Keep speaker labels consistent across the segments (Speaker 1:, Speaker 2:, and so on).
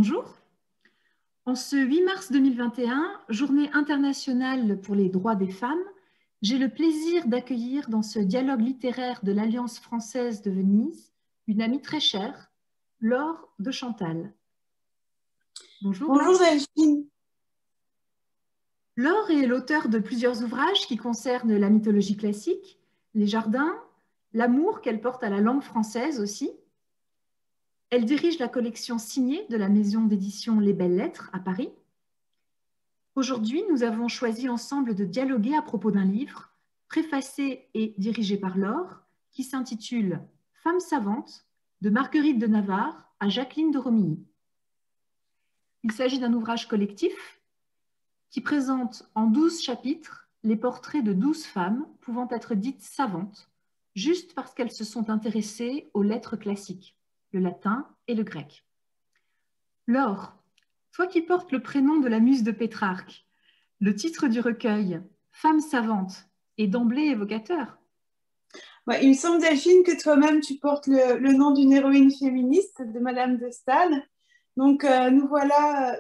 Speaker 1: Bonjour. En ce 8 mars 2021, journée internationale pour les droits des femmes, j'ai le plaisir d'accueillir dans ce dialogue littéraire de l'Alliance française de Venise une amie très chère, Laure de Chantal. Bonjour.
Speaker 2: Bonjour Delphine.
Speaker 1: Laure est l'auteure de plusieurs ouvrages qui concernent la mythologie classique, les jardins, l'amour qu'elle porte à la langue française aussi. Elle dirige la collection signée de la maison d'édition Les Belles Lettres à Paris. Aujourd'hui, nous avons choisi ensemble de dialoguer à propos d'un livre préfacé et dirigé par Laure qui s'intitule « Femme savante » de Marguerite de Navarre à Jacqueline de Romilly. Il s'agit d'un ouvrage collectif qui présente en 12 chapitres les portraits de 12 femmes pouvant être dites savantes, juste parce qu'elles se sont intéressées aux lettres classiques, le latin et le grec. Laure, toi qui portes le prénom de la muse de Pétrarque, le titre du recueil, Femme savante, est d'emblée évocateur.
Speaker 2: Ouais, il me semble, Delphine, que toi-même, tu portes le nom d'une héroïne féministe, de Madame de Staël. Donc, nous voilà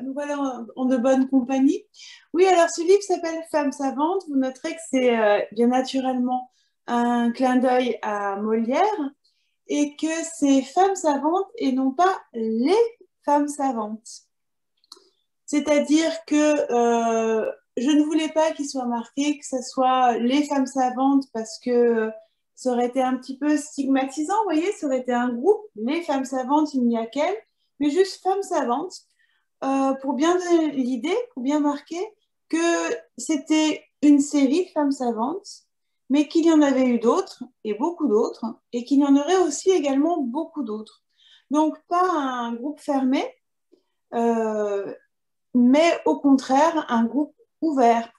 Speaker 2: en de bonne compagnie. Oui, alors ce livre s'appelle Femme savante. Vous noterez que c'est bien naturellement un clin d'œil à Molière et que c'est Femmes savantes et non pas les femmes savantes. C'est-à-dire que je ne voulais pas qu'il soit marqué que ce soit les femmes savantes parce que ça aurait été un petit peu stigmatisant, vous voyez, ça aurait été un groupe, les femmes savantes, il n'y a qu'elles, mais juste femmes savantes, pour bien donner l'idée, pour bien marquer que c'était une série de femmes savantes, mais qu'il y en avait eu d'autres, et beaucoup d'autres, et qu'il y en aurait aussi également beaucoup d'autres. Donc, pas un groupe fermé, mais au contraire, un groupe ouvert.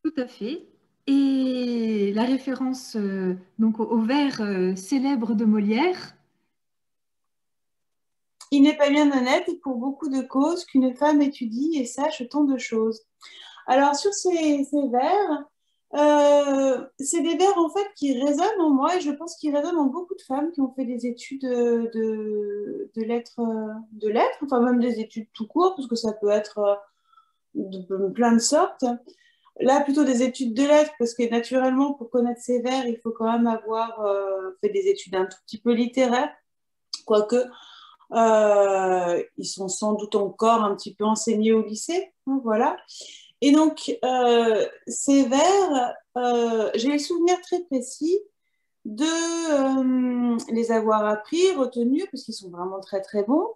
Speaker 1: Tout à fait. Et la référence donc au vers célèbre de Molière.
Speaker 2: Il n'est pas bien honnête et pour beaucoup de causes qu'une femme étudie et sache tant de choses. Alors sur ces vers, c'est des vers en fait qui résonnent en moi et je pense qu'ils résonnent en beaucoup de femmes qui ont fait des études de lettres, enfin même des études tout court, parce que ça peut être de plein de sortes. Là, plutôt des études de lettres, parce que naturellement, pour connaître ces vers, il faut quand même avoir fait des études un tout petit peu littéraires, quoique ils sont sans doute encore un petit peu enseignés au lycée. Hein, voilà. Et donc, ces vers, j'ai le souvenir très précis de les avoir appris, retenus, parce qu'ils sont vraiment très très bons,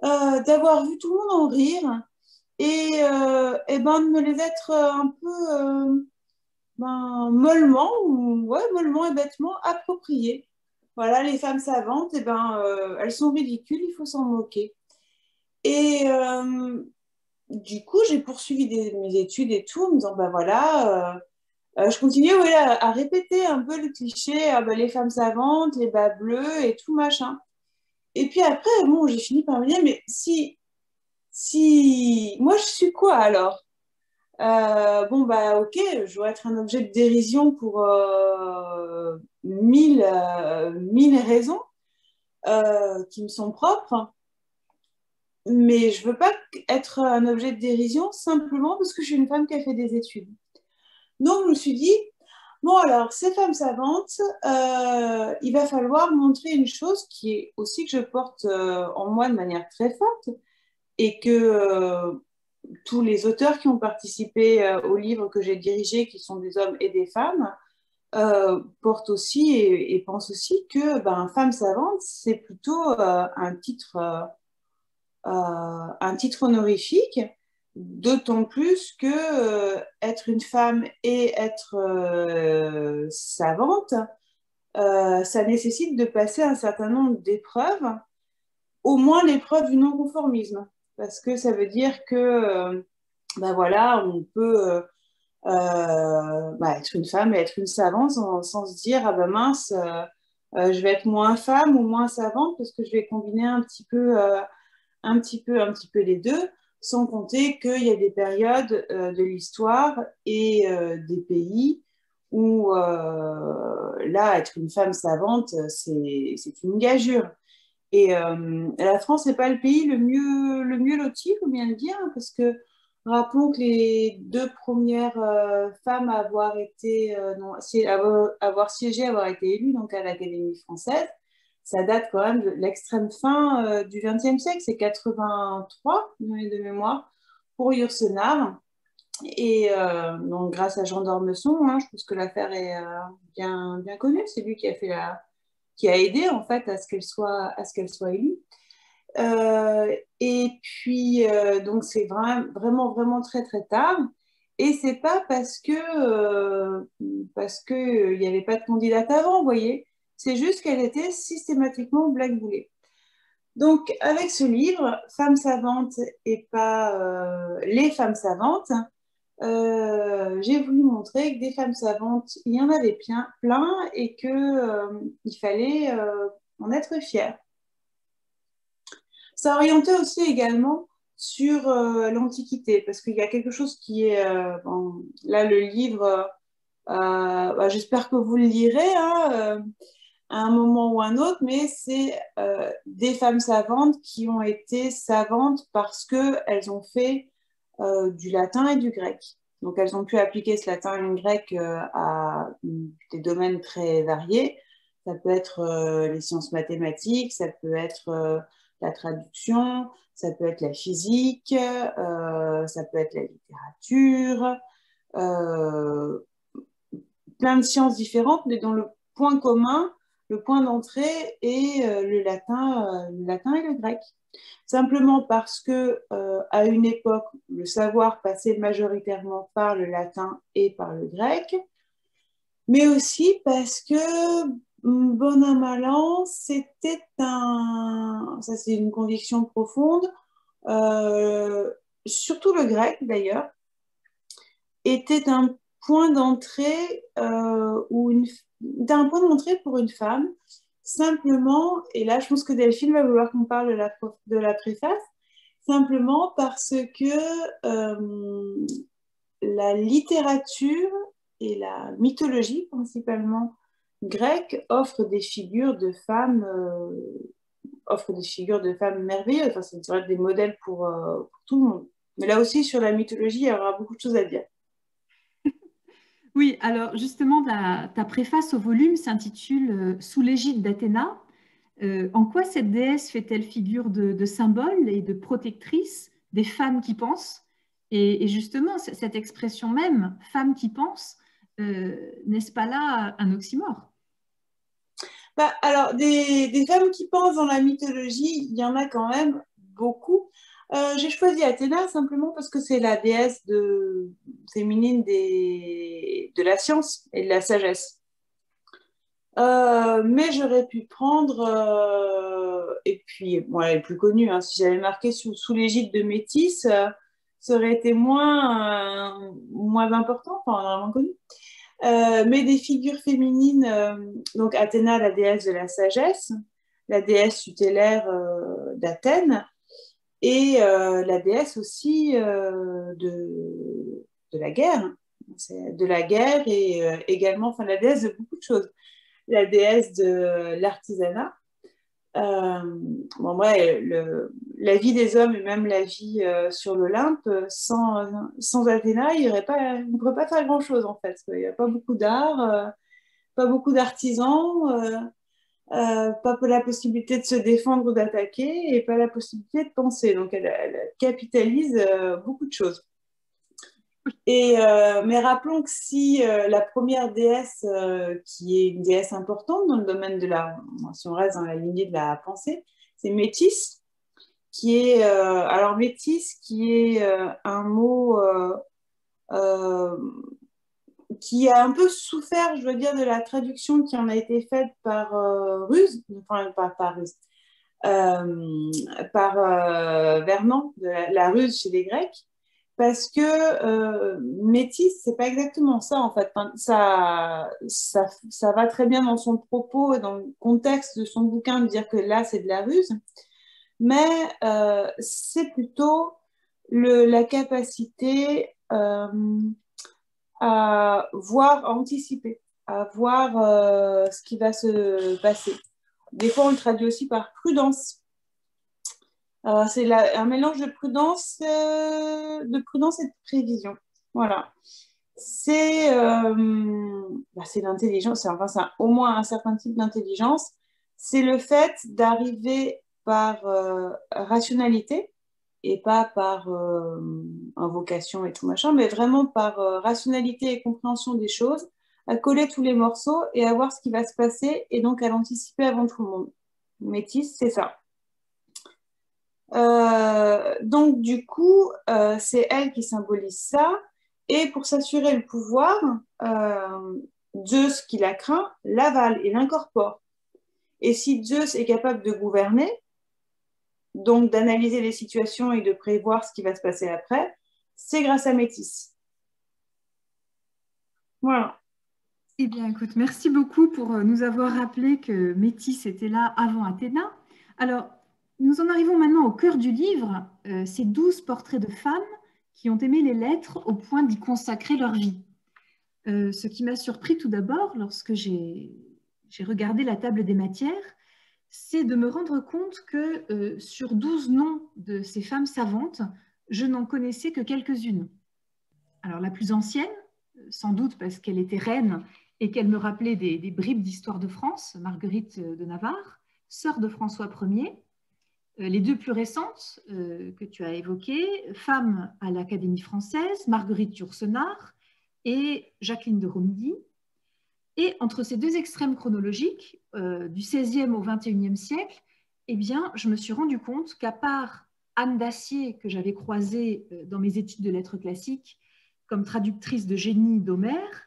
Speaker 2: d'avoir vu tout le monde en rire et ben, de me les être un peu mollement, mollement et bêtement appropriés. Voilà, les femmes savantes, et ben, elles sont ridicules, il faut s'en moquer. Et du coup, j'ai poursuivi mes études et tout, en me disant, ben voilà, je continuais à répéter un peu le cliché, ben, les femmes savantes, les bas bleus et tout machin. Et puis après, bon, j'ai fini par me dire, mais si moi je suis quoi alors? Bon bah ok, je dois être un objet de dérision pour mille raisons qui me sont propres, mais je veux pas être un objet de dérision simplement parce que je suis une femme qui a fait des études. Donc je me suis dit, bon alors ces femmes savantes, il va falloir montrer une chose qui est aussi que je porte en moi de manière très forte et que tous les auteurs qui ont participé au livre que j'ai dirigé, qui sont des hommes et des femmes, portent aussi et pensent aussi que ben, femme savante, c'est plutôt un titre honorifique, d'autant plus que être une femme et être savante, ça nécessite de passer un certain nombre d'épreuves, au moins l'épreuve du non-conformisme, parce que ça veut dire que ben voilà, on peut être une femme et être une savante sans se dire ah ben mince, je vais être moins femme ou moins savante parce que je vais combiner un petit peu les deux, sans compter qu'il y a des périodes de l'histoire et des pays où là, être une femme savante, c'est une gageure. Et la France n'est pas le pays le mieux loti, il faut bien le dire, hein, parce que rappelons que les deux premières femmes à avoir été, non, avoir siégé, avoir été élues donc à l'Académie française, ça date quand même de l'extrême fin du XXe siècle, c'est 83 de mémoire pour Yourcenar. Et donc grâce à Jean d'Ormesson, hein, je pense que l'affaire est bien connue, c'est lui qui a aidé en fait à ce qu'elle soit élue. Et puis, donc, c'est vraiment très, très tard. Et c'est pas parce que il n'y avait pas de candidate avant, vous voyez. C'est juste qu'elle était systématiquement blackboulée. Donc, avec ce livre, Femmes savantes et pas les femmes savantes, j'ai voulu montrer que des femmes savantes, il y en avait plein et que il fallait en être fier. Ça orientait aussi également sur l'Antiquité, parce qu'il y a quelque chose qui est... bon, là, le livre, j'espère que vous le lirez hein, à un moment ou un autre, mais c'est des femmes savantes qui ont été savantes parce qu'elles ont fait du latin et du grec. Donc, elles ont pu appliquer ce latin et le grec à des domaines très variés. Ça peut être les sciences mathématiques, ça peut être la traduction, ça peut être la physique, ça peut être la littérature, euh, plein de sciences différentes, mais dont le point commun, le point d'entrée est le latin et le grec. Simplement parce que à une époque, le savoir passait majoritairement par le latin et par le grec, mais aussi parce que bon an mal an, c'était ça c'est une conviction profonde, euh, surtout le grec d'ailleurs, était un point d'entrée d'un point d'entrée pour une femme, simplement, et là je pense que Delphine va vouloir qu'on parle de la préface, simplement parce que la littérature et la mythologie principalement grecque offrent des figures de femmes merveilleuses. Enfin, c'est vrai des modèles pour tout le monde. Mais là aussi, sur la mythologie, il y aura beaucoup de choses à dire.
Speaker 1: Oui, alors justement, ta préface au volume s'intitule Sous l'égide d'Athéna. En quoi cette déesse fait-elle figure de symbole et de protectrice des femmes qui pensent? Et justement, cette expression même, femme qui pense, n'est-ce pas là un oxymore?
Speaker 2: Alors, des femmes qui pensent dans la mythologie, il y en a quand même beaucoup. J'ai choisi Athéna simplement parce que c'est la déesse féminine de la science et de la sagesse. Mais j'aurais pu prendre, et puis bon, elle est plus connue, hein, si j'avais marqué sous l'égide de Métis, ça aurait été moins important, enfin vraiment connu. Mais des figures féminines, donc Athéna, la déesse de la sagesse, la déesse tutélaire d'Athènes, et la déesse aussi de la guerre. De la guerre et également, enfin la déesse de beaucoup de choses. La déesse de l'artisanat. Bon, ouais, la vie des hommes et même la vie sur l'Olympe, sans Athéna, on ne pourrait pas faire grand-chose en fait. Il n'y a pas beaucoup d'art, pas beaucoup d'artisans, pas la possibilité de se défendre ou d'attaquer et pas la possibilité de penser. Donc elle capitalise beaucoup de choses. Mais rappelons que si la première déesse, qui est une déesse importante dans le domaine si on reste dans la lignée de la pensée, c'est Métis, alors Métis, qui est un mot euh, qui a un peu souffert, je veux dire, de la traduction qui en a été faite par Ruse, enfin pas par Ruse, par Vernon, de la ruse chez les Grecs, parce que métis, c'est pas exactement ça en fait. Enfin, ça va très bien dans son propos et dans le contexte de son bouquin de dire que là c'est de la ruse, mais c'est plutôt la capacité à voir, à anticiper, à voir ce qui va se passer. des fois, on le traduit aussi par prudence. C'est un mélange de prudence et de prévision. Voilà. C'est l'intelligence, enfin, c'est au moins un certain type d'intelligence. C'est le fait d'arriver par rationalité et pas par invocation et tout machin, mais vraiment par rationalité et compréhension des choses, à coller tous les morceaux et à voir ce qui va se passer et donc à l'anticiper avant tout le monde. Métis, c'est ça. Donc, du coup, c'est elle qui symbolise ça. Et pour s'assurer le pouvoir, Zeus, qui la craint, l'avale et l'incorpore. Et si Zeus est capable de gouverner, donc d'analyser les situations et de prévoir ce qui va se passer après, c'est grâce à Métis. Voilà.
Speaker 1: Eh bien, écoute, merci beaucoup pour nous avoir rappelé que Métis était là avant Athéna. Alors, nous en arrivons maintenant au cœur du livre, ces 12 portraits de femmes qui ont aimé les lettres au point d'y consacrer leur vie. Ce qui m'a surpris tout d'abord lorsque j'ai regardé la table des matières, c'est de me rendre compte que sur 12 noms de ces femmes savantes, je n'en connaissais que quelques-unes. Alors la plus ancienne, sans doute parce qu'elle était reine et qu'elle me rappelait des bribes d'histoire de France, Marguerite de Navarre, sœur de François Ier. Les deux plus récentes que tu as évoquées, femme à l'Académie française, Marguerite Yourcenar et Jacqueline de Romilly. Et entre ces deux extrêmes chronologiques, du XVIe au XXIe siècle, eh bien, je me suis rendu compte qu'à part Anne Dacier, que j'avais croisée dans mes études de lettres classiques comme traductrice de génie d'Homère,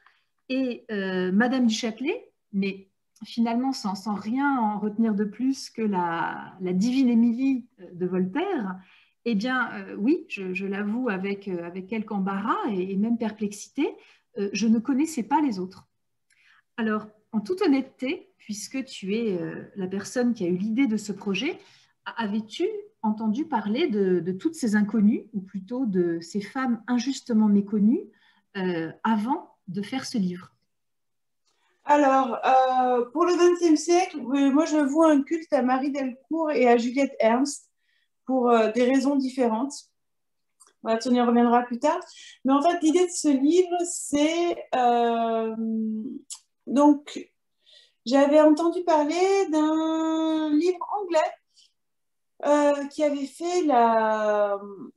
Speaker 1: et Madame du Châtelet, mais finalement sans rien en retenir de plus que la divine Émilie de Voltaire, eh bien, oui, je l'avoue avec quelque embarras et même perplexité, je ne connaissais pas les autres. Alors, en toute honnêteté, puisque tu es la personne qui a eu l'idée de ce projet, avais-tu entendu parler de toutes ces inconnues, ou plutôt de ces femmes injustement méconnues, avant de faire ce livre?
Speaker 2: Alors, pour le XXe siècle, moi je vois un culte à Marie Delcourt et à Juliette Ernst pour des raisons différentes. Bref, on y reviendra plus tard. Mais en fait, l'idée de ce livre, c'est donc j'avais entendu parler d'un livre anglais qui avait fait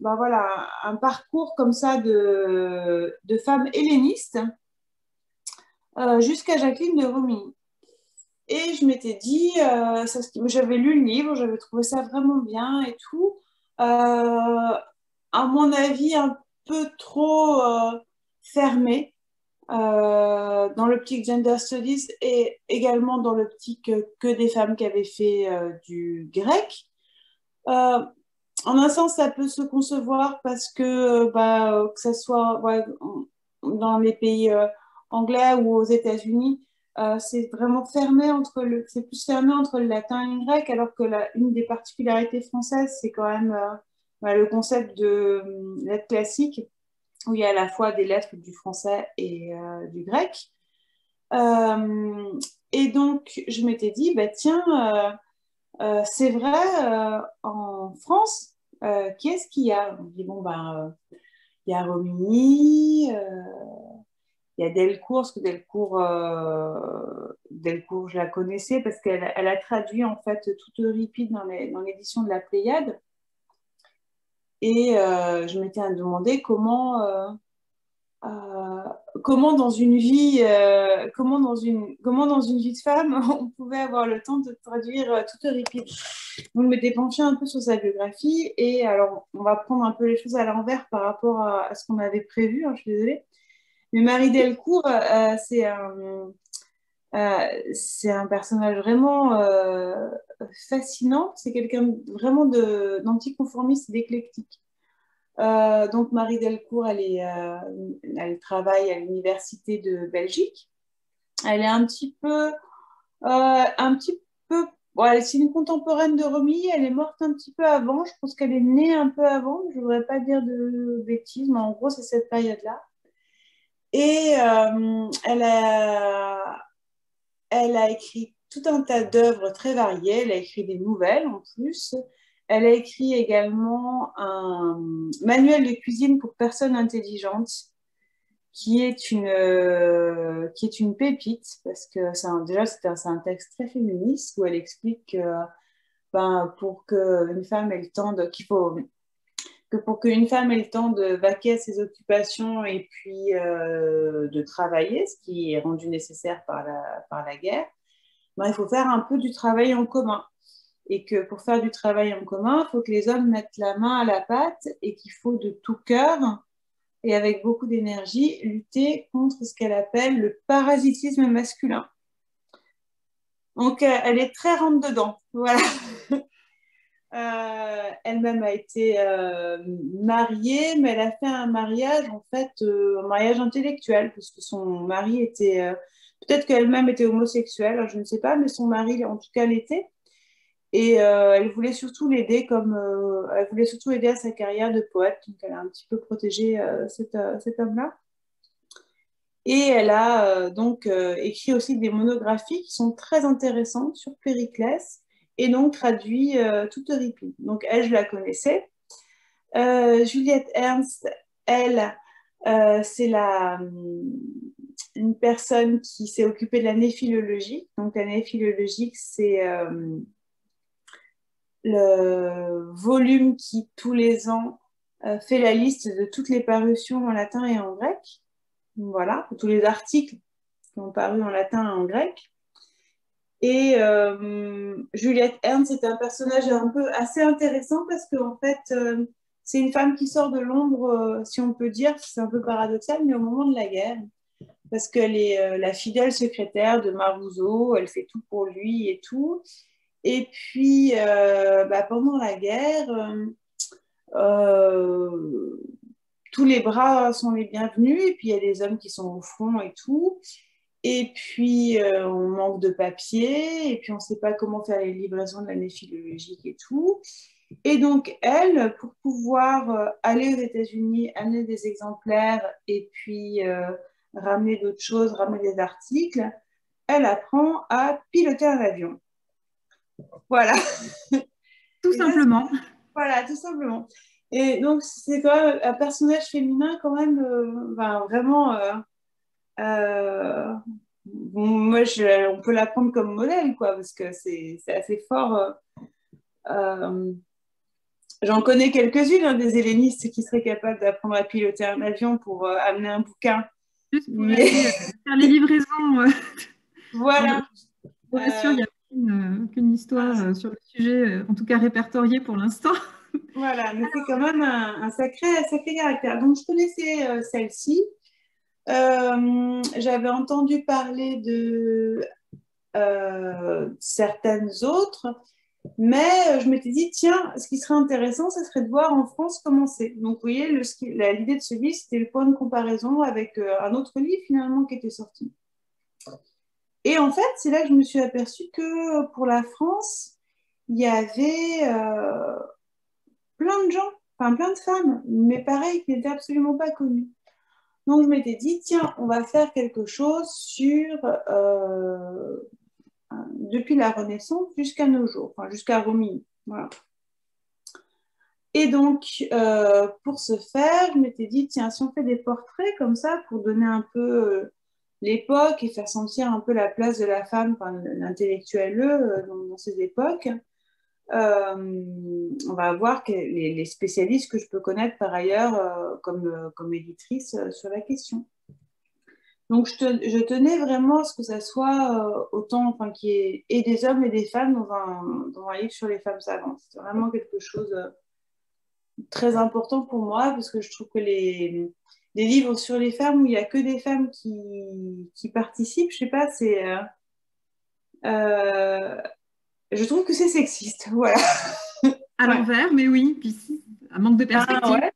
Speaker 2: voilà, un parcours comme ça de femmes hellénistes jusqu'à Jacqueline de Romilly. Et je m'étais dit, j'avais lu le livre, j'avais trouvé ça vraiment bien et tout. À mon avis, un peu trop fermé dans l'optique Gender Studies et également dans l'optique que des femmes qui avaient fait du grec. Euh, En un sens, ça peut se concevoir parce que ce soit dans les pays anglais ou aux États-Unis, c'est vraiment c'est plus fermé entre le latin et le grec, alors que une des particularités françaises, c'est quand même le concept de lettres classiques, où il y a à la fois des lettres du français et du grec. Et donc, je m'étais dit, bah, tiens, c'est vrai, en France, qui est-ce qu'il y a? On dit, bon, ben, il y a Romilly, il y a Delcourt, parce que Delcourt, je la connaissais parce qu'elle a traduit en fait toute Euripide dans l'édition de la Pléiade. Et je m'étais demandé comment dans une vie de femme on pouvait avoir le temps de traduire toute Euripide. Donc, je m'étais penchée un peu sur sa biographie et alors on va prendre un peu les choses à l'envers par rapport à ce qu'on avait prévu, hein, je suis désolée. Mais Marie Delcourt, c'est un personnage vraiment fascinant. C'est quelqu'un vraiment d'anticonformiste et d'éclectique. Donc Marie Delcourt, elle travaille à l'université de Belgique. Elle est un petit peu, ouais, c'est une contemporaine de Romilly. Elle est morte un petit peu avant. Je pense qu'elle est née un peu avant. Je voudrais pas dire de bêtises, mais en gros c'est cette période-là. Et elle a écrit tout un tas d'œuvres très variées. Elle a écrit des nouvelles en plus. Elle a écrit également un manuel de cuisine pour personnes intelligentes qui est une pépite parce que déjà c'est un texte très féministe où elle explique que pour qu'une femme ait le temps pour qu'une femme ait le temps de vaquer à ses occupations et puis de travailler, ce qui est rendu nécessaire par la guerre, il faut faire un peu du travail en commun. Et que pour faire du travail en commun, il faut que les hommes mettent la main à la pâte et qu'il faut de tout cœur et avec beaucoup d'énergie lutter contre ce qu'elle appelle le parasitisme masculin. Donc, elle est très rentre-dedans. Voilà. Elle-même a été mariée, mais elle a fait un mariage, en fait, un mariage intellectuel, parce que son mari était... peut-être qu'elle-même était homosexuelle, je ne sais pas, mais son mari, en tout cas, l'était. Et elle voulait surtout l'aider elle voulait surtout aider à sa carrière de poète, donc elle a un petit peu protégé cet homme-là. Et elle a écrit aussi des monographies qui sont très intéressantes sur Périclès et donc traduit toute Euripide. Donc elle, je la connaissais. Juliette Ernst, elle, c'est une personne qui s'est occupée de la néphilologie. Donc la néphilologie, c'est le volume qui, tous les ans, fait la liste de toutes les parutions en latin et en grec. Voilà, tous les articles qui ont paru en latin et en grec. Et Juliette Ernst, c'est un personnage un peu assez intéressant parce qu'en fait, c'est une femme qui sort de l'ombre, si on peut dire, c'est un peu paradoxal, mais au moment de la guerre, parce qu'elle est la fidèle secrétaire de Marouzeau, elle fait tout pour lui et tout. Et puis, pendant la guerre, tous les bras sont les bienvenus, et puis il y a des hommes qui sont au front et tout. Et puis, on manque de papier, et puis on ne sait pas comment faire les livraisons de la néphilologie et tout. Et donc, elle, pour pouvoir aller aux États-Unis, amener des exemplaires, et puis ramener d'autres choses, ramener des articles, elle apprend à piloter un avion. Voilà.
Speaker 1: Tout simplement.
Speaker 2: Voilà, tout simplement. Et donc, c'est quand même un personnage féminin, quand même, vraiment. Moi, on peut la prendre comme modèle, quoi, parce que c'est assez fort. J'en connais quelques-unes, des hellénistes qui seraient capables d'apprendre à piloter un avion pour amener un bouquin.
Speaker 1: Juste pour aller faire les livraisons.
Speaker 2: Voilà.
Speaker 1: Je vous rassure, il n'y a aucune histoire sur le sujet, en tout cas répertoriée pour l'instant.
Speaker 2: Voilà, mais c'est quand même un sacré caractère. Donc, je connaissais celle-ci. J'avais entendu parler de certaines autres, mais je m'étais dit, tiens, ce qui serait intéressant, ce serait de voir en France comment c'est. Donc, vous voyez, l'idée de ce livre, c'était le point de comparaison avec un autre livre, finalement, qui était sorti. Et en fait, c'est là que je me suis aperçue que pour la France, il y avait plein de gens, enfin plein de femmes, mais pareil, qui n'étaient absolument pas connues. Donc, je m'étais dit, tiens, on va faire quelque chose sur depuis la Renaissance jusqu'à nos jours, enfin jusqu'à Romilly. Voilà. Et donc, pour ce faire, je m'étais dit, tiens, si on fait des portraits comme ça, pour donner un peu l'époque et faire sentir un peu la place de la femme, enfin, l'intellectuelle dans ces époques, on va voir les spécialistes que je peux connaître par ailleurs comme éditrice sur la question. Donc, je tenais vraiment à ce que ça soit autant, enfin, qu'il y ait et des hommes et des femmes dans un livre sur les femmes savantes. C'est vraiment quelque chose de très important pour moi parce que je trouve que les livres sur les femmes où il n'y a que des femmes qui participent, je sais pas, je trouve que c'est sexiste. Voilà.
Speaker 1: À l'envers, mais oui, puis un manque de perspective.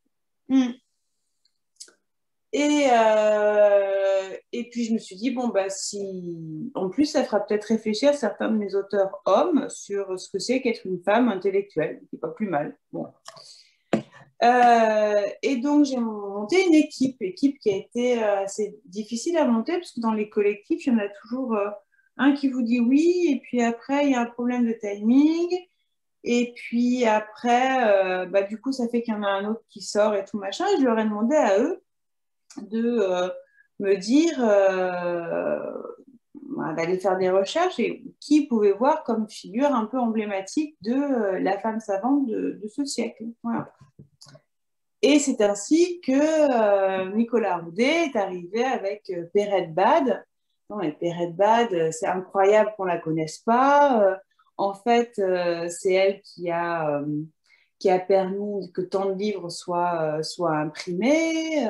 Speaker 2: Et puis je me suis dit, bon, si en plus, ça fera peut-être réfléchir certains de mes auteurs hommes sur ce que c'est qu'être une femme intellectuelle, qui n'est pas plus mal. Bon. Et donc, j'ai monté une équipe qui a été assez difficile à monter, parce que dans les collectifs, il y en a toujours un qui vous dit oui, et puis après, il y a un problème de timing. Et puis après, du coup, ça fait qu'il y en a un autre qui sort et tout machin. Et je leur ai demandé à eux de me dire, d'aller faire des recherches et qui pouvait voir comme figure un peu emblématique de la femme savante de ce siècle. Voilà. Et c'est ainsi que Nicolas Roudet est arrivé avec Perrette Bade. Non, mais Perrette Bade, c'est incroyable qu'on ne la connaisse pas. En fait, c'est elle qui a permis que tant de livres soient imprimés.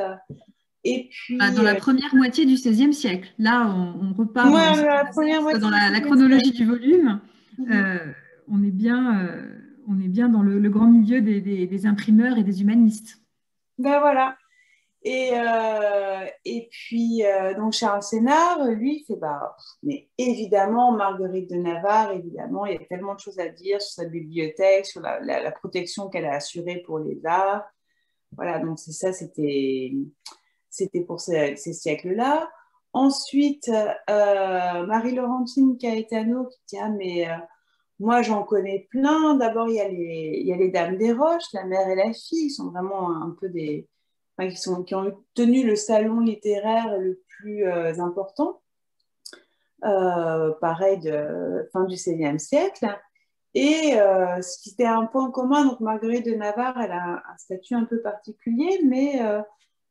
Speaker 2: Et puis,
Speaker 1: Dans la première moitié du XVIe siècle. Là, on repart
Speaker 2: la première moitié
Speaker 1: dans la
Speaker 2: du
Speaker 1: chronologie du volume.
Speaker 2: XVIe
Speaker 1: On est bien dans le grand milieu des imprimeurs et des humanistes.
Speaker 2: Ben voilà. Et puis, donc Charles Sénard, lui, il fait, mais évidemment, Marguerite de Navarre, évidemment, il y a tellement de choses à dire sur sa bibliothèque, sur la protection qu'elle a assurée pour les arts. Voilà, donc c'est ça, c'était pour ces siècles-là. Ensuite, Marie-Laurentine Caetano qui dit, ah, mais moi, j'en connais plein. D'abord, il y a les Dames des Roches, la mère et la fille, qui sont vraiment un peu qui ont tenu le salon littéraire le plus important, pareil, de fin du XVIe siècle. Et ce qui était un point commun, donc Marguerite de Navarre, elle a un statut un peu particulier, mais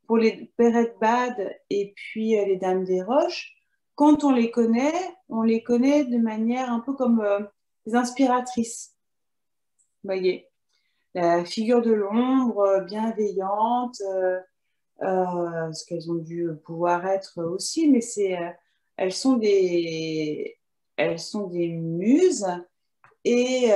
Speaker 2: pour les Perrette Bade et puis les Dames des Roches, quand on les connaît de manière un peu comme des inspiratrices. Vous voyez, la figure de l'ombre, bienveillante, ce qu'elles ont dû pouvoir être aussi, mais elles sont elles sont des muses. Et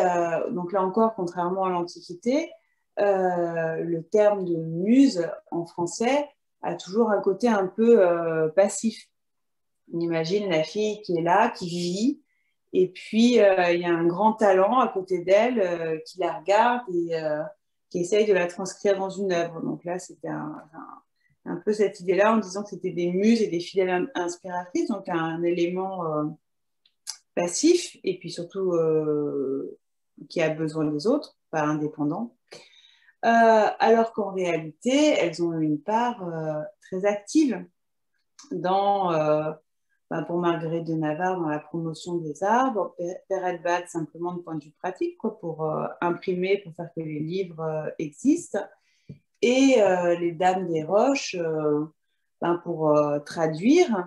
Speaker 2: donc là encore, contrairement à l'Antiquité, le terme de muse en français a toujours un côté un peu passif. On imagine la fille qui est là, qui vit, et puis il y a un grand talent à côté d'elle qui la regarde et qui essaye de la transcrire dans une œuvre. Donc là, c'était un peu cette idée-là en disant que c'était des muses et des fidèles inspiratrices, donc un élément passif et puis surtout qui a besoin des autres, pas indépendant. Alors qu'en réalité, elles ont une part très active pour Marguerite de Navarre dans la promotion des arts, Perrette Bade simplement de point de vue pratique, quoi, pour imprimer, pour faire que les livres existent, et les Dames des Roches pour traduire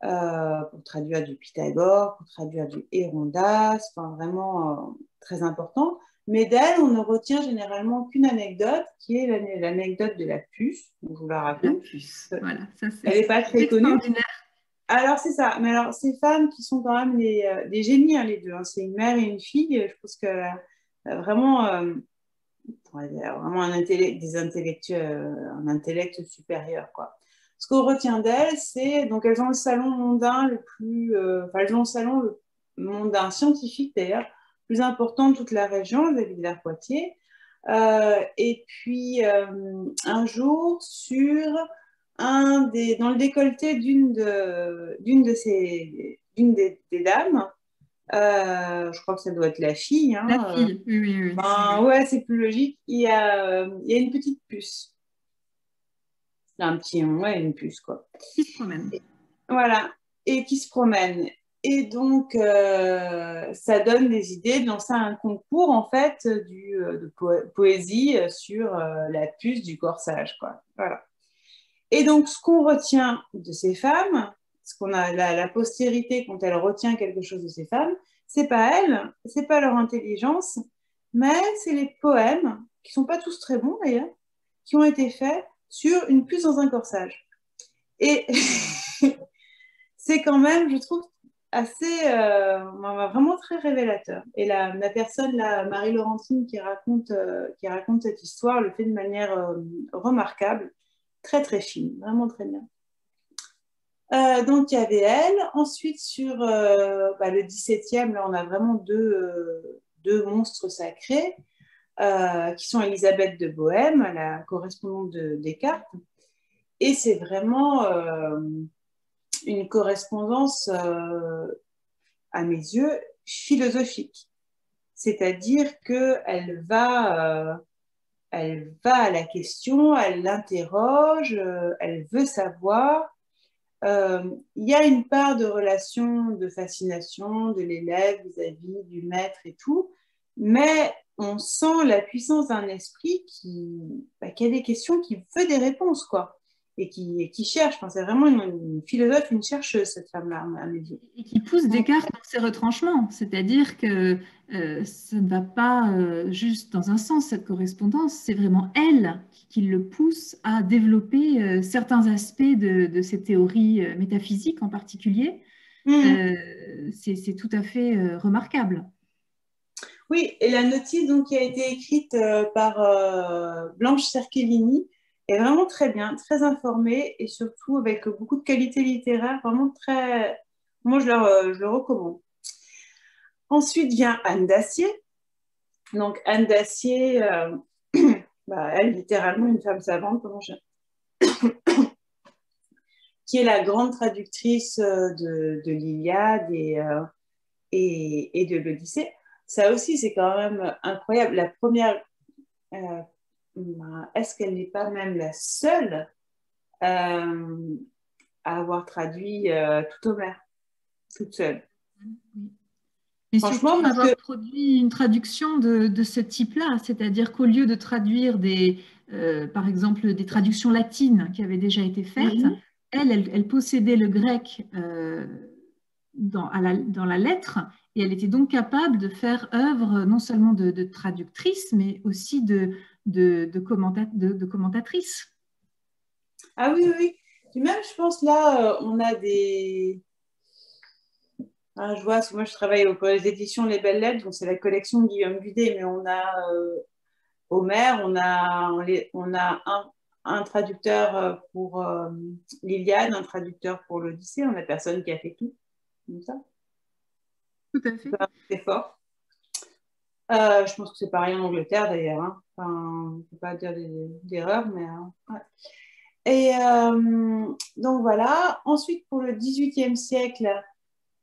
Speaker 2: du Pythagore, pour traduire du Hérondas, vraiment très important. Mais d'elle, on ne retient généralement qu'une anecdote, qui est l'anecdote de la puce. Donc, je vous la raconte.
Speaker 1: La puce, voilà. Ça,
Speaker 2: elle n'est pas très connue. Alors, c'est ça. Mais alors, ces femmes qui sont quand même des génies, hein, les deux. Hein. C'est une mère et une fille. Je pense que vraiment, vraiment un intellect supérieur, quoi. Ce qu'on retient d'elles, c'est donc elles ont le salon mondain elles ont le salon mondain scientifique d'ailleurs plus important de toute la région, de Villers-Poitiers. Et puis un jour dans le décolleté d'une des dames, je crois que ça doit être la fille. Hein,
Speaker 1: la fille, oui.
Speaker 2: Ouais, c'est plus logique. Il y a une petite puce. Une puce, quoi.
Speaker 1: Qui se promène.
Speaker 2: Voilà, et qui se promène. Et donc, ça donne des idées de lancer un concours, en fait, de poésie sur la puce du corsage, quoi. Voilà. Et donc, ce qu'on retient de ces femmes, ce qu'on a la postérité, quand elle retient quelque chose de ces femmes, c'est pas elles, c'est pas leur intelligence, mais c'est les poèmes, qui sont pas tous très bons d'ailleurs, qui ont été faits sur une puce dans un corsage. Et c'est quand même, je trouve, assez, vraiment très révélateur. Et la personne, Marie-Laurentine, qui raconte cette histoire, le fait de manière remarquable, très très fine, vraiment très bien. Donc il y avait elle. Ensuite, sur le 17e, là, on a vraiment deux monstres sacrés, qui sont Élisabeth de Bohême, la correspondante de Descartes. Et c'est vraiment une correspondance à mes yeux, philosophique. C'est-à-dire qu'elle elle va à la question, elle l'interroge, elle veut savoir. Il y a une part de relation, de fascination de l'élève vis-à-vis du maître et tout, mais on sent la puissance d'un esprit qui a des questions, qui veut des réponses, quoi, et qui cherche. Enfin, c'est vraiment une philosophe, une chercheuse, cette femme-là, à mes yeux.
Speaker 1: Et qui pousse Descartes dans ses retranchements, c'est-à-dire que ça ne va pas juste dans un sens, cette correspondance, c'est vraiment elle qui le pousse à développer certains aspects de ces théories métaphysiques en particulier.
Speaker 2: Mmh.
Speaker 1: C'est tout à fait remarquable.
Speaker 2: Oui, et la notice donc, qui a été écrite par Blanche Cerchellini est vraiment très bien, très informée et surtout avec beaucoup de qualité littéraire, vraiment très... Moi, je le recommande. Ensuite vient Anne Dacier. Donc, Anne Dacier, bah, elle, littéralement, une femme savante, qui est la grande traductrice de l'Iliade et de l'Odyssée. Ça aussi, c'est quand même incroyable. La première, euh, est-ce qu'elle n'est pas même la seule à avoir traduit tout Homère, toute seule?
Speaker 1: Et
Speaker 2: Franchement,
Speaker 1: surtout
Speaker 2: parce
Speaker 1: avoir
Speaker 2: que...
Speaker 1: produit une traduction de ce type-là, c'est-à-dire qu'au lieu de traduire par exemple, des traductions latines qui avaient déjà été faites,
Speaker 2: Mhm.
Speaker 1: elle possédait le grec dans la lettre et elle était donc capable de faire œuvre non seulement de traductrice, mais aussi de commentatrice.
Speaker 2: Ah oui, oui, oui. Puis même, je pense, là, on a des... Ah, je vois, parce que moi, je travaille au collège d'édition Les Belles Lettres, donc c'est la collection de Guillaume Budet, mais on a Homère, on a un traducteur pour l'Iliade, un traducteur pour l'Odyssée. On n'a personne qui a fait tout, comme ça.
Speaker 1: Tout à fait.
Speaker 2: C'est fort. Je pense que c'est pareil en Angleterre d'ailleurs. Hein. Enfin, on ne peut pas dire d'erreur, mais. Ouais. Et donc voilà. Ensuite, pour le XVIIIe siècle,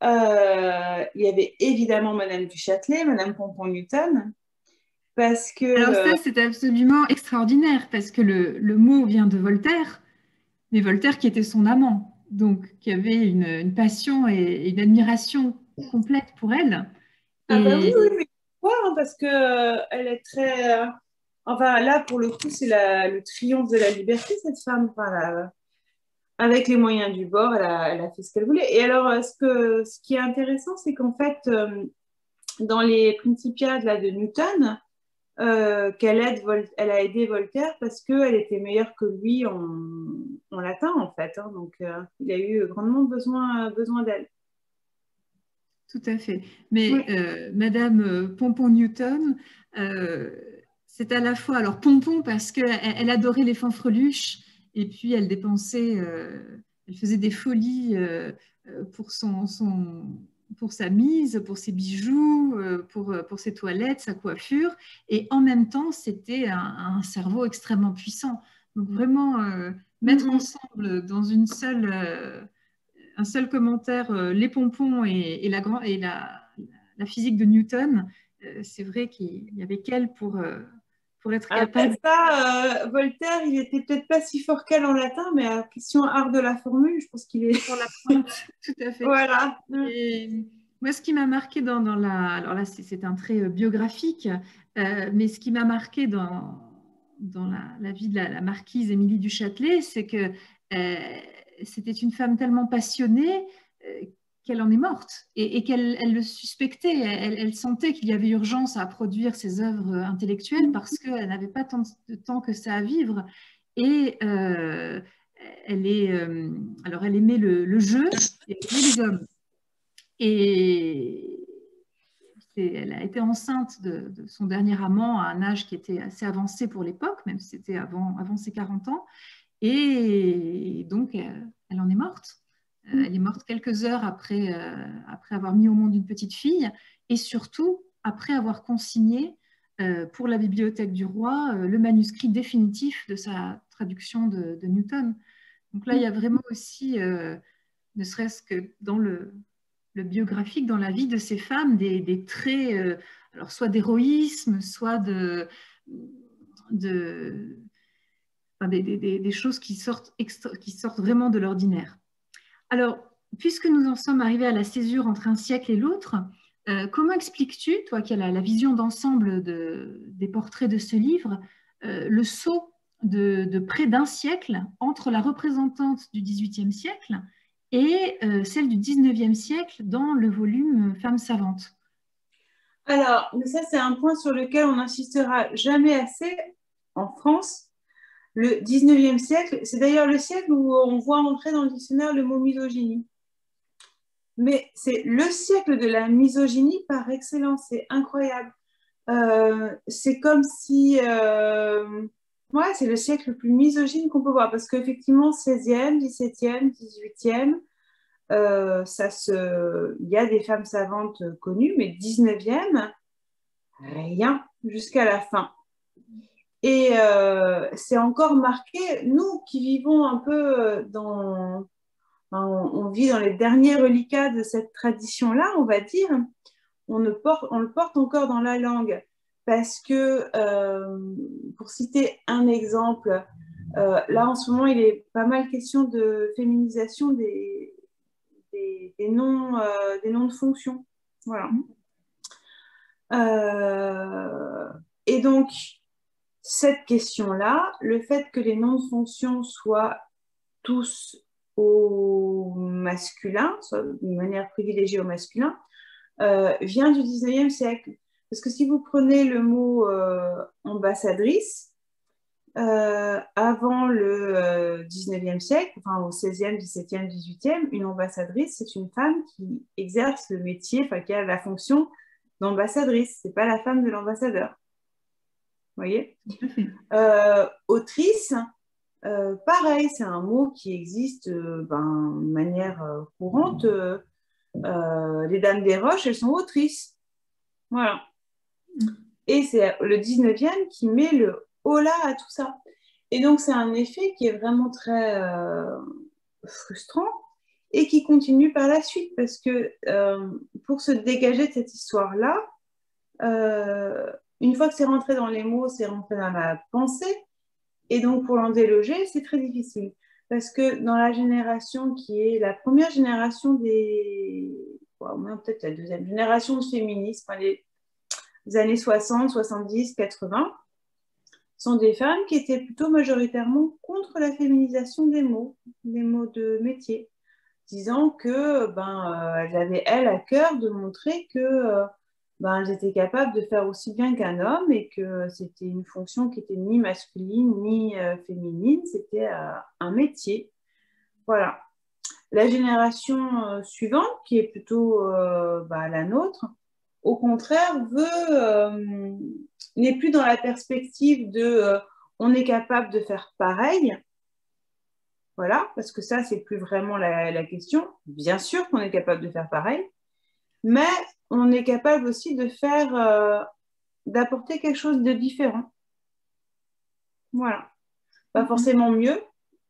Speaker 2: il y avait évidemment Madame du Châtelet, Madame Pompon-Newton, parce que.
Speaker 1: Alors ça, c'est absolument extraordinaire parce que le mot vient de Voltaire, mais Voltaire qui était son amant, donc qui avait une passion et une admiration complète pour elle.
Speaker 2: Ah bah oui, oui,
Speaker 1: Et
Speaker 2: mais pourquoi hein, parce que elle est très. Enfin, là, pour le coup, c'est le triomphe de la liberté, cette femme. Enfin, avec les moyens du bord, elle a fait ce qu'elle voulait. Et alors, ce qui est intéressant, c'est qu'en fait, dans les Principiades là, de Newton, elle a aidé Voltaire parce qu'elle était meilleure que lui en latin, en fait. Hein. Donc, il a eu grandement besoin d'elle.
Speaker 1: tout à fait. Mais
Speaker 2: Oui.
Speaker 1: Madame Pompon-Newton, c'est à la fois, alors Pompon parce qu'elle adorait les fanfreluches et puis elle faisait des folies pour pour sa mise, pour ses bijoux, pour ses toilettes, sa coiffure. Et en même temps, c'était un cerveau extrêmement puissant. Donc vraiment,
Speaker 2: Mm,
Speaker 1: mettre
Speaker 2: mm.
Speaker 1: ensemble dans un seul commentaire, les pompons la physique de Newton, c'est vrai qu'il y avait qu'elle pour être
Speaker 2: Ah ben
Speaker 1: capable.
Speaker 2: ça, Voltaire, il était peut-être pas si fort qu'elle en latin, mais à question art de la formule, je pense qu'il est.
Speaker 1: Sur la pointe, tout à fait.
Speaker 2: Voilà. Mm.
Speaker 1: Et moi, ce qui m'a marqué alors là, c'est un trait biographique, mais ce qui m'a marqué dans la vie de la marquise Émilie du Châtelet, c'est que c'était une femme tellement passionnée qu'elle en est morte et qu'elle elle le suspectait. Elle sentait qu'il y avait urgence à produire ses œuvres intellectuelles parce qu'elle n'avait pas tant de temps que ça à vivre. Et alors elle aimait le jeu et elle aimait les hommes. Et elle a été enceinte de son dernier amant à un âge qui était assez avancé pour l'époque, même si c'était avant ses 40 ans. Et donc, elle en est morte. Elle est morte quelques heures après avoir mis au monde une petite fille et surtout après avoir consigné pour la bibliothèque du roi le manuscrit définitif de sa traduction de Newton. Donc là, il y a vraiment aussi, ne serait-ce que le biographique dans la vie de ces femmes, des traits, alors soit d'héroïsme, soit enfin, des choses qui sortent vraiment de l'ordinaire. Alors, puisque nous en sommes arrivés à la césure entre un siècle et l'autre, comment expliques-tu, toi qui as la vision d'ensemble des portraits de ce livre, le saut de près d'un siècle entre la représentante du XVIIIe siècle et celle du XIXe siècle dans le volume Femmes savantes?
Speaker 2: Alors, mais ça, c'est un point sur lequel on n'insistera jamais assez en France. Le 19e siècle, c'est d'ailleurs le siècle où on voit entrer dans le dictionnaire le mot misogynie. Mais c'est le siècle de la misogynie par excellence, c'est incroyable. C'est comme si... ouais, c'est le siècle le plus misogyne qu'on peut voir, parce qu'effectivement, 16e, 17e, 18e, il y a des femmes savantes connues, mais 19e, rien, jusqu'à la fin. Et c'est encore marqué, nous qui vivons un peu on vit dans les derniers reliquats de cette tradition-là, on va dire, on le porte encore dans la langue. Parce que, pour citer un exemple, là en ce moment, il est pas mal question de féminisation des noms de fonction. Voilà. Et donc, cette question-là, le fait que les noms de fonction soient tous au masculin, soit d'une manière privilégiée au masculin, vient du 19e siècle. Parce que si vous prenez le mot ambassadrice, avant le 19e siècle, enfin au 16e, 17e, 18e, une ambassadrice, c'est une femme qui exerce le métier, enfin qui a la fonction d'ambassadrice. C'est pas la femme de l'ambassadeur. Vous voyez ? Autrice, pareil, c'est un mot qui existe de manière courante. Les Dames des Roches, elles sont autrices. Voilà. Et c'est le 19e qui met le holà à tout ça. Et donc, c'est un effet qui est vraiment très frustrant et qui continue par la suite parce que pour se dégager de cette histoire-là, une fois que c'est rentré dans les mots, c'est rentré dans la pensée. Et donc, pour l'en déloger, c'est très difficile. Parce que dans la génération qui est la première génération peut-être la deuxième génération de féministes, les années 60, 70, 80, sont des femmes qui étaient plutôt majoritairement contre la féminisation des mots de métier, disant que elles avaient, elles, à cœur de montrer que elles étaient capables de faire aussi bien qu'un homme et que c'était une fonction qui était ni masculine ni féminine, c'était un métier. Voilà. La génération suivante, qui est plutôt la nôtre, au contraire, n'est plus dans la perspective de on est capable de faire pareil. Voilà, parce que ça, c'est plus vraiment la question. Bien sûr qu'on est capable de faire pareil, mais on est capable aussi de d'apporter quelque chose de différent. Voilà. Pas forcément mieux,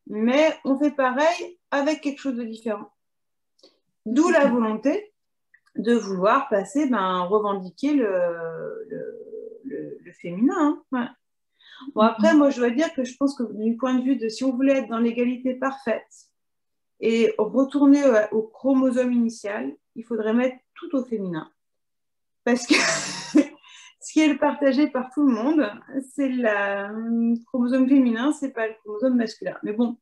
Speaker 2: mais on fait pareil avec quelque chose de différent. D'où la volonté de vouloir revendiquer le féminin. Hein. Ouais. Bon, après, moi, je dois dire que je pense que du point de vue de si on voulait être dans l'égalité parfaite et retourner au chromosome initial, il faudrait mettre tout au féminin. Parce que ce qui est partagé par tout le monde, c'est le chromosome féminin, c'est pas le chromosome masculin. Mais bon,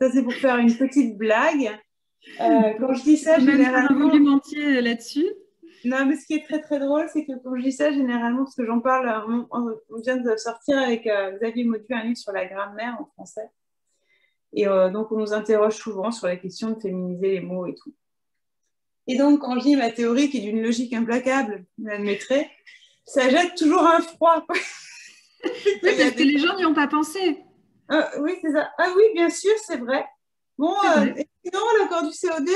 Speaker 2: ça, c'est pour faire une petite blague. Quand je dis ça, généralement...
Speaker 1: un volume entier là-dessus.
Speaker 2: Non, mais ce qui est très très drôle, c'est que quand je dis ça, généralement, parce que j'en parle, on vient de sortir avec Xavier Mauduit un livre sur la grammaire en français. Et donc, on nous interroge souvent sur la question de féminiser les mots et tout. Et donc, quand je dis ma théorie, qui est d'une logique implacable, vous l'admettrez, ça jette toujours un froid.
Speaker 1: Oui, parce que les gens n'y ont pas pensé.
Speaker 2: Oui, c'est ça. Ah oui, bien sûr, c'est vrai. Bon, sinon, l'accord du COD...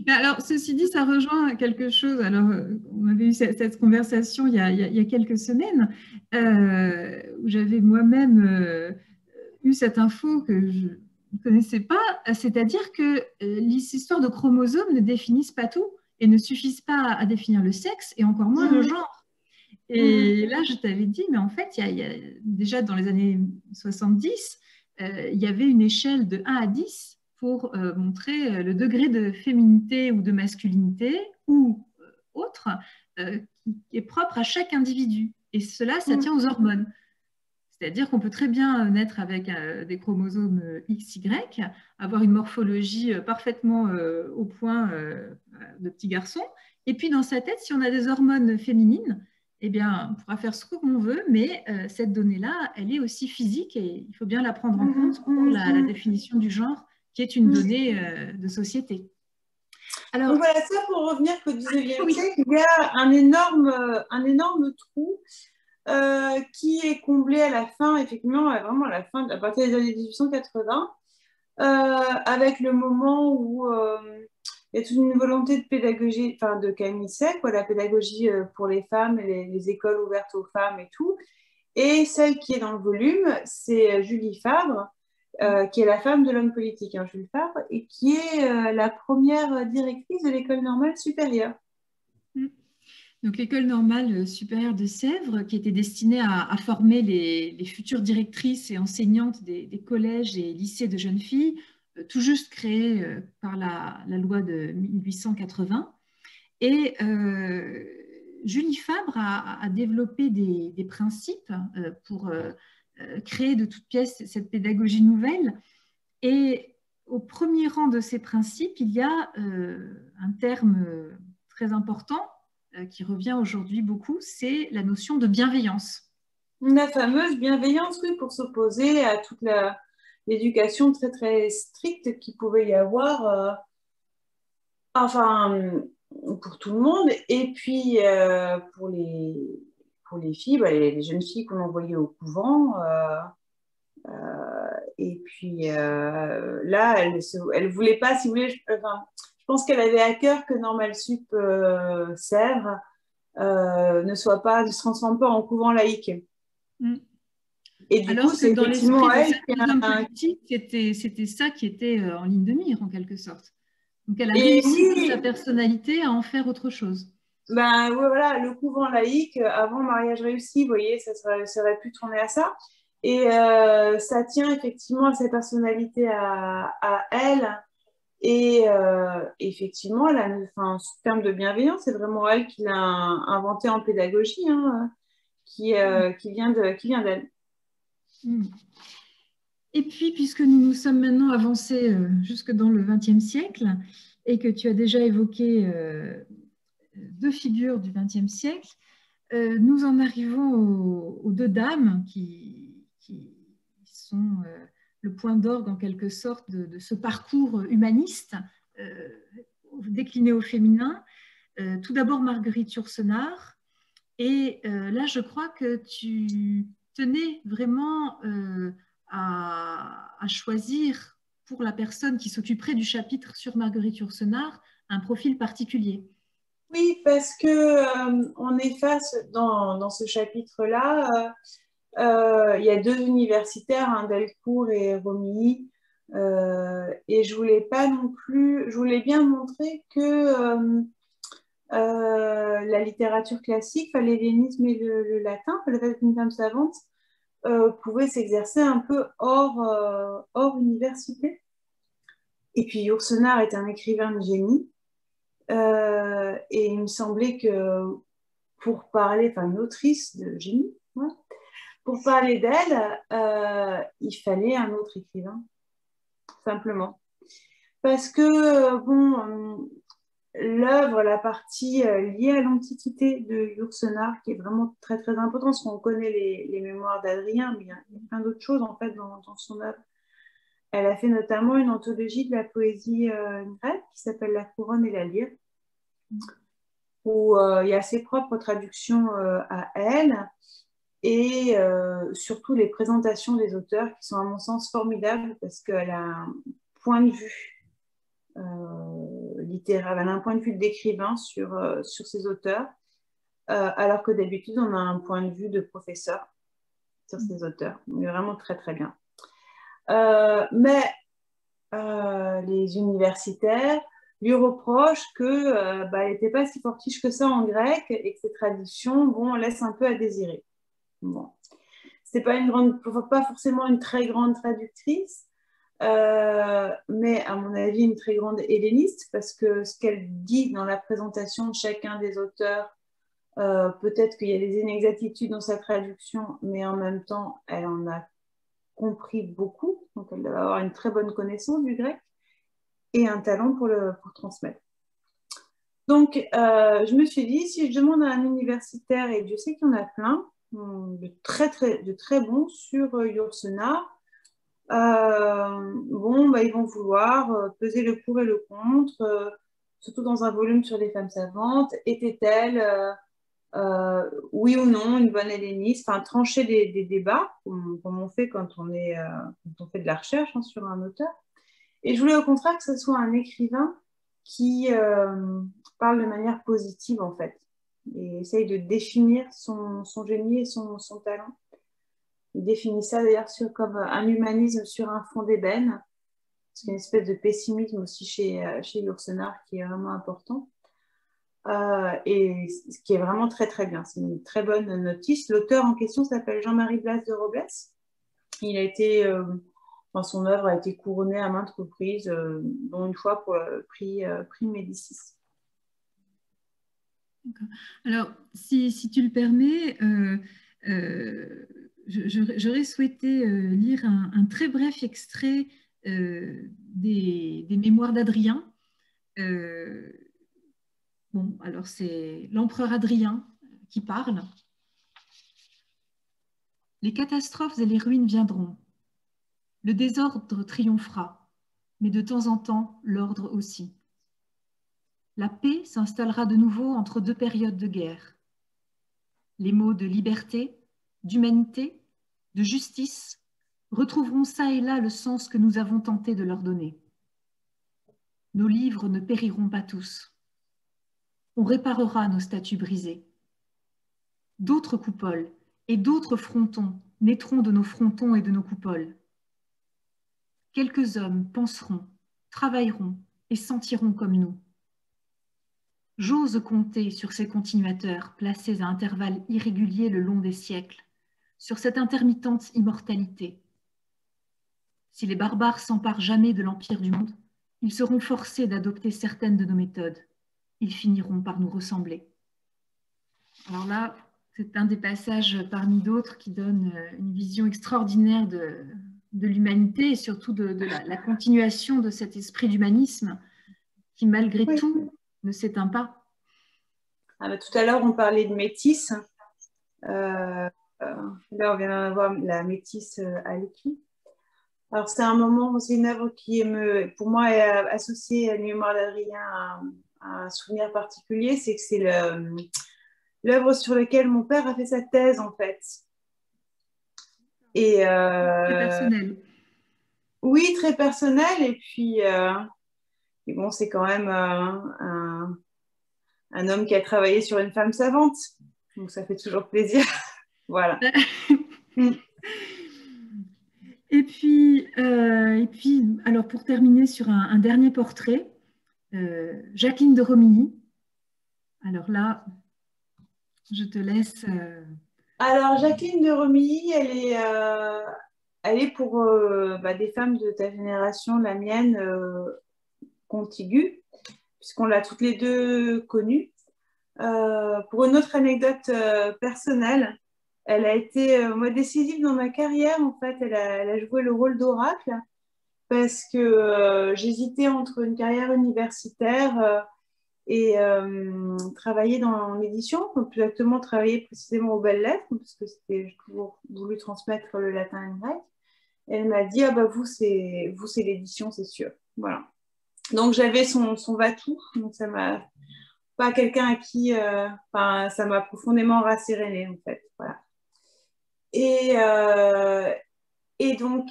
Speaker 1: Alors, ceci dit, ça rejoint quelque chose. Alors, on avait eu cette conversation il y a quelques semaines où j'avais moi-même eu cette info que ne connaissais pas, c'est-à-dire que les histoires de chromosomes ne définissent pas tout et ne suffisent pas à définir le sexe et encore moins le genre. Et là, je t'avais dit, mais en fait, déjà dans les années 70, il y avait une échelle de 1 à 10 pour montrer le degré de féminité ou de masculinité ou autre qui est propre à chaque individu. Et cela, ça tient aux hormones. C'est-à-dire qu'on peut très bien naître avec des chromosomes XY, avoir une morphologie parfaitement au point de petit garçon. Et puis dans sa tête, si on a des hormones féminines, eh bien, on pourra faire ce qu'on veut, mais cette donnée-là, elle est aussi physique et il faut bien la prendre en compte pour la définition du genre, qui est une donnée de société.
Speaker 2: Alors, donc voilà, ça pour revenir qu'au 19e
Speaker 1: oui.
Speaker 2: siècle, il y a un énorme trou qui est comblé à la fin, effectivement, vraiment à la fin, à partir des années 1880, avec le moment où il y a toute une volonté de pédagogie, enfin de Camille Sec, la pédagogie pour les femmes, les écoles ouvertes aux femmes et tout. Et celle qui est dans le volume, c'est Julie Fabre, qui est la femme de l'homme politique, hein, Jules Fabre, et qui est la première directrice de l'école normale supérieure.
Speaker 1: Donc, l'école normale supérieure de Sèvres, qui était destinée à former les futures directrices et enseignantes des collèges et lycées de jeunes filles, tout juste créée par la loi de 1880. Et Julie Fabre a développé des principes pour créer de toutes pièces cette pédagogie nouvelle. Et au premier rang de ces principes, il y a un terme très important qui revient aujourd'hui beaucoup, c'est la notion de bienveillance.
Speaker 2: La fameuse bienveillance, oui, pour s'opposer à toute l'éducation très très stricte qu'il pouvait y avoir, enfin, pour tout le monde, et puis pour les filles, les jeunes filles qu'on envoyait au couvent. Et puis là, elle voulait pas, si vous voulez, je pense qu'elle avait à cœur que Normal Sup Sèvres ne se transforme pas en couvent laïque.
Speaker 1: Et du alors coup, c'est dans l'esprit de certains hommes politiques, c'était ça qui était en ligne de mire, en quelque sorte. Donc, elle a réussi toute sa personnalité à en faire autre chose.
Speaker 2: Ben ouais, voilà, le couvent laïque, avant mariage réussi, vous voyez, ça aurait pu tourner à ça. Et ça tient effectivement à sa personnalité à elle. Et effectivement, en termes de bienveillance, c'est vraiment elle qui l'a inventé en pédagogie, hein, qui vient d'elle.
Speaker 1: Et puis, puisque nous nous sommes maintenant avancés jusque dans le XXe siècle et que tu as déjà évoqué deux figures du XXe siècle, nous en arrivons aux deux dames qui sont le point d'orgue en quelque sorte de ce parcours humaniste décliné au féminin. Tout d'abord Marguerite Yourcenar. Et là, je crois que tu tenais vraiment à choisir pour la personne qui s'occuperait du chapitre sur Marguerite Yourcenar un profil particulier.
Speaker 2: Oui, parce que on est face dans ce chapitre-là, il y a deux universitaires, hein, Delcourt et Romilly, et je voulais pas non plus, je voulais bien montrer que la littérature classique, l'hellénisme et le latin, le fait d'être une femme savante, pouvait s'exercer un peu hors université. Et puis Yourcenar est un écrivain de génie. Et il me semblait que pour parler, enfin une autrice de génie, ouais, pour parler d'elle, il fallait un autre écrivain, simplement. Parce que, bon, l'œuvre, la partie liée à l'Antiquité de Yourcenar, qui est vraiment très très importante, parce qu'on connaît les mémoires d'Adrien, mais il y a plein d'autres choses en fait dans son œuvre. Elle a fait notamment une anthologie de la poésie grecque qui s'appelle La Couronne et la Lyre, où il y a ses propres traductions à elle et surtout les présentations des auteurs qui sont à mon sens formidables parce qu'elle a un point de vue littéraire, elle a un point de vue d'écrivain sur ces auteurs, alors que d'habitude on a un point de vue de professeur sur ces auteurs. Mais vraiment très très bien. Mais les universitaires lui reprochent qu'elle n'était pas si fortiche que ça en grec et que ses traductions, bon, laissent un peu à désirer. Bon. C'est pas forcément une très grande traductrice, mais à mon avis une très grande helléniste, parce que ce qu'elle dit dans la présentation de chacun des auteurs, peut-être qu'il y a des inexactitudes dans sa traduction, mais en même temps, elle en a compris beaucoup, donc elle doit avoir une très bonne connaissance du grec et un talent pour transmettre. Donc, je me suis dit, si je demande à un universitaire, et Dieu sait qu'il y en a plein, de très bons sur Yourcenar, bon, bah, ils vont vouloir peser le pour et le contre, surtout dans un volume sur les femmes savantes. Était-elle, oui ou non, une bonne helléniste, enfin, trancher des débats, comme on fait quand on fait de la recherche hein, sur un auteur. Et je voulais au contraire que ce soit un écrivain qui parle de manière positive, en fait, et essaye de définir son génie et son talent. Il définit ça d'ailleurs comme un humanisme sur un fond d'ébène. C'est une espèce de pessimisme aussi chez Yourcenar qui est vraiment important. Et ce qui est vraiment très très bien. C'est une très bonne notice. L'auteur en question s'appelle Jean-Marie Blas de Robles. Il a été, son œuvre a été couronnée à maintes reprises, dont une fois pour le prix Médicis.
Speaker 1: Alors, si tu le permets, j'aurais souhaité lire un très bref extrait des mémoires d'Adrien. Bon, alors c'est l'empereur Adrien qui parle. Les catastrophes et les ruines viendront. Le désordre triomphera, mais de temps en temps, l'ordre aussi. La paix s'installera de nouveau entre deux périodes de guerre. Les mots de liberté, d'humanité, de justice retrouveront ça et là le sens que nous avons tenté de leur donner. Nos livres ne périront pas tous. On réparera nos statues brisées. D'autres coupoles et d'autres frontons naîtront de nos frontons et de nos coupoles. Quelques hommes penseront, travailleront et sentiront comme nous. J'ose compter sur ces continuateurs placés à intervalles irréguliers le long des siècles, sur cette intermittente immortalité. Si les barbares s'emparent jamais de l'empire du monde, ils seront forcés d'adopter certaines de nos méthodes. Ils finiront par nous ressembler. Alors là, c'est un des passages parmi d'autres qui donne une vision extraordinaire de l'humanité et surtout de la continuation de cet esprit d'humanisme qui, malgré tout, ne s'éteint pas.
Speaker 2: Tout à l'heure, on parlait de métis. Là, on vient d'avoir la métisse Aleki. Alors, c'est un moment, c'est une œuvre qui, pour moi, est associée à la mémoire d'Adrien à un souvenir particulier. C'est que c'est l'œuvre sur laquelle mon père a fait sa thèse, en fait. Et,
Speaker 1: très personnel.
Speaker 2: Oui, très personnel. Et puis, et bon, c'est quand même un homme qui a travaillé sur une femme savante. Donc, ça fait toujours plaisir. Voilà.
Speaker 1: Et puis, alors pour terminer sur un dernier portrait, Jacqueline de Romilly. Alors là, je te laisse.
Speaker 2: Alors, Jacqueline de Romilly, elle est pour des femmes de ta génération, la mienne, contiguë, puisqu'on l'a toutes les deux connue. Pour une autre anecdote personnelle, elle a été décisive dans ma carrière. En fait, elle a joué le rôle d'oracle parce que j'hésitais entre une carrière universitaire et travailler dans l'édition, plus exactement travailler précisément aux belles lettres, parce que j'ai toujours voulu transmettre le latin et le grec. Et elle m'a dit, ah bah vous c'est l'édition, c'est sûr. Voilà. Donc j'avais son va-tout, donc ça m'a pas quelqu'un à qui, ça m'a profondément rassérénée en fait. Voilà. Et donc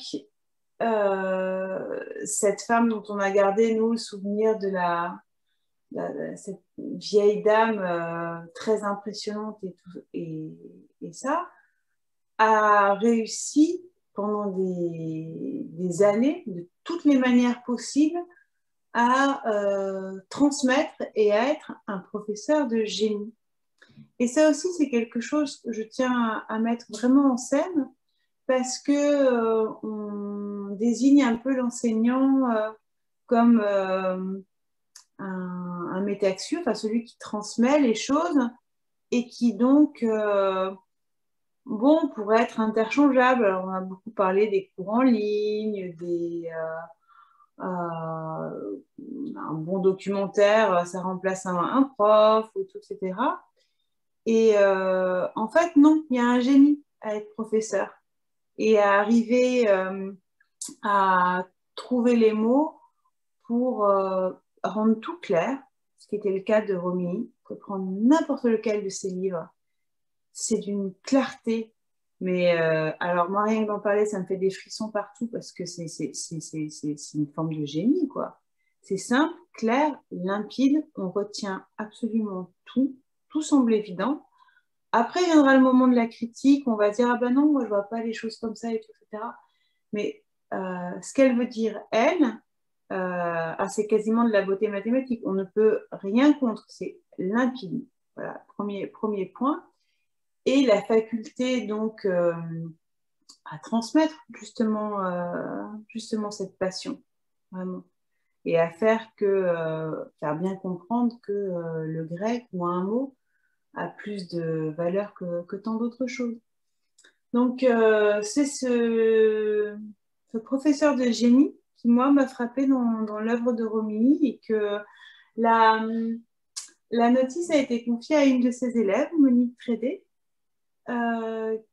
Speaker 2: cette femme dont on a gardé nous le souvenir de cette vieille dame très impressionnante et ça a réussi pendant des années, de toutes les manières possibles, à transmettre et à être un professeur de génie. Et ça aussi, c'est quelque chose que je tiens à mettre vraiment en scène, parce que on désigne un peu l'enseignant comme un métaxieux, enfin celui qui transmet les choses et qui donc bon, pourrait être interchangeable. Alors, on a beaucoup parlé des cours en ligne, un bon documentaire, ça remplace un prof, ou tout, etc. Et en fait, non, il y a un génie à être professeur et à arriver à trouver les mots pour rendre tout clair, ce qui était le cas de Romilly. On peut prendre n'importe lequel de ses livres. C'est d'une clarté. Mais alors, moi, rien que d'en parler, ça me fait des frissons partout parce que c'est une forme de génie, quoi. C'est simple, clair, limpide. On retient absolument tout. Tout semble évident. Après, viendra le moment de la critique. On va dire, ah ben non, moi, je vois pas les choses comme ça et tout, etc. Mais ce qu'elle veut dire, elle, c'est quasiment de la beauté mathématique. On ne peut rien contre. C'est limpide. Voilà, premier point. Et la faculté donc à transmettre justement cette passion, vraiment, et à faire bien comprendre que le grec ou un mot a plus de valeur que tant d'autres choses. Donc c'est ce professeur de génie qui, moi, m'a frappé dans l'œuvre de Romilly, et que la, la notice a été confiée à une de ses élèves, Monique Trédé,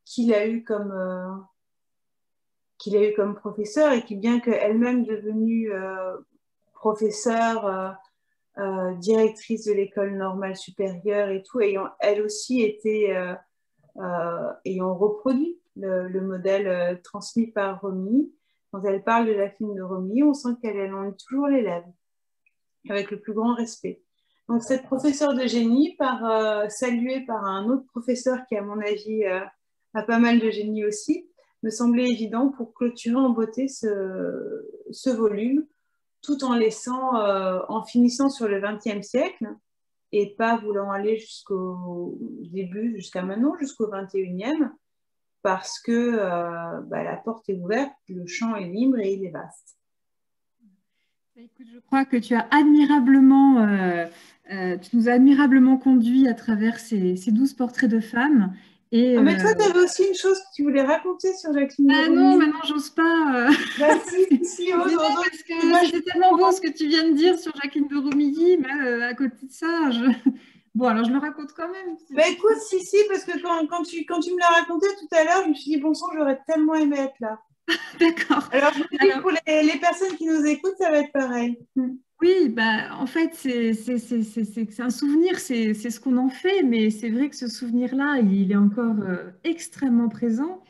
Speaker 2: qu'il a eu comme professeur, et qui, bien qu'elle-même devenue professeure, directrice de l'école normale supérieure et tout, ayant elle aussi été ayant reproduit le modèle transmis par Romilly. Quand elle parle de la fille de Romilly, on sent qu'elle en est toujours l'élève, avec le plus grand respect. Donc, cette professeure de génie, saluée par un autre professeur qui, à mon avis, a pas mal de génie aussi, me semblait évident pour clôturer en beauté ce volume, tout en finissant sur le XXe siècle et pas voulant aller jusqu'au début, jusqu'à maintenant, jusqu'au XXIe, parce que la porte est ouverte, le champ est libre et il est vaste.
Speaker 1: Écoute, je crois que tu nous as admirablement conduit à travers ces 12 portraits de femmes. Et,
Speaker 2: mais toi, tu avais aussi une chose que tu voulais raconter sur Jacqueline de Romilly.
Speaker 1: Non, maintenant, j'ose pas.
Speaker 2: Bah, si,
Speaker 1: parce que c'était tellement beau ce que tu viens de dire sur Jacqueline de Romilly, mais à côté de ça, bon, alors je le raconte quand même.
Speaker 2: Bah écoute, si, parce que quand tu me l'as raconté tout à l'heure, je me suis dit, bon sang, j'aurais tellement aimé être là.
Speaker 1: D'accord.
Speaker 2: Alors, je me dis que pour les personnes qui nous écoutent, ça va être pareil.
Speaker 1: Oui, bah, en fait, c'est un souvenir, c'est ce qu'on en fait, mais c'est vrai que ce souvenir-là, il est encore extrêmement présent.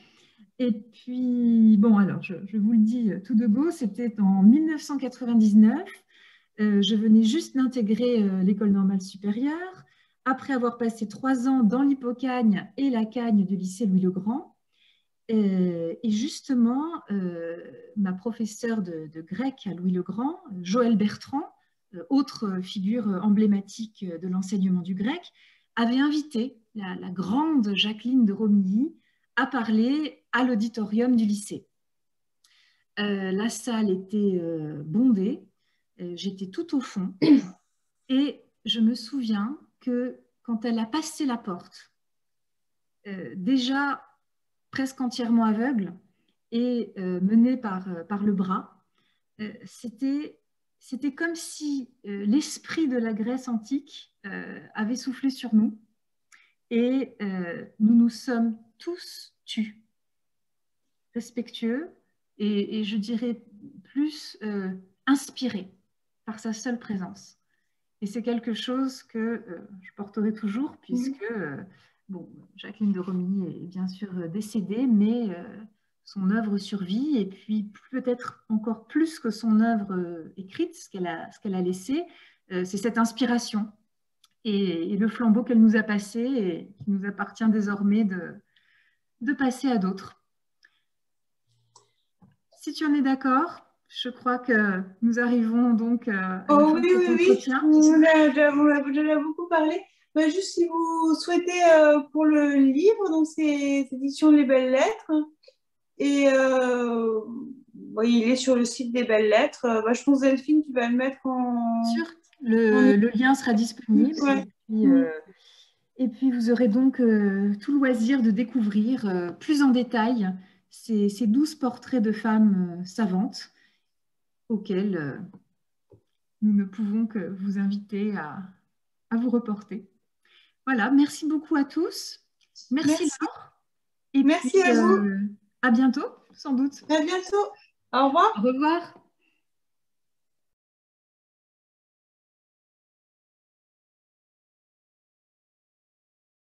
Speaker 1: Et puis, bon, alors, je vous le dis tout de go, c'était en 1999. Je venais juste d'intégrer l'école normale supérieure, après avoir passé 3 ans dans l'Hippocagne et la Cagne du lycée Louis-le-Grand. Et justement, ma professeure de grec à Louis-le-Grand, Joëlle Bertrand, autre figure emblématique de l'enseignement du grec, avait invité la grande Jacqueline de Romilly à parler à l'auditorium du lycée. La salle était bondée, j'étais tout au fond, et je me souviens que quand elle a passé la porte, déjà presque entièrement aveugle et menée par le bras, c'était comme si l'esprit de la Grèce antique avait soufflé sur nous, et nous nous sommes tous tus, respectueux, et je dirais plus inspirés par sa seule présence. Et c'est quelque chose que je porterai toujours, puisque bon, Jacqueline de Romilly est bien sûr décédée, mais son œuvre survit, et puis peut-être encore plus que son œuvre écrite, ce qu'elle a laissé, c'est cette inspiration et le flambeau qu'elle nous a passé, et qui nous appartient désormais de passer à d'autres. si tu en es d'accord, je crois que nous arrivons donc à la
Speaker 2: Oh
Speaker 1: fin
Speaker 2: oui,
Speaker 1: de cet
Speaker 2: oui, oui,
Speaker 1: entretien.
Speaker 2: on a déjà beaucoup parlé. Bah, juste si vous souhaitez pour le livre, donc c'est édition Les Belles Lettres, et bon, il est sur le site des Belles Lettres. Bah, je pense Delphine, tu vas le mettre
Speaker 1: Sûr,
Speaker 2: en...
Speaker 1: le lien sera disponible.
Speaker 2: Ouais.
Speaker 1: Et puis, vous aurez donc tout loisir de découvrir plus en détail ces 12 portraits de femmes savantes auxquels nous ne pouvons que vous inviter à vous reporter. Voilà, merci beaucoup à tous. Merci
Speaker 2: Merci.
Speaker 1: Laure. Et puis,
Speaker 2: Merci à vous.
Speaker 1: à bientôt, sans doute.
Speaker 2: À bientôt. Au
Speaker 1: Au
Speaker 2: revoir.
Speaker 1: revoir.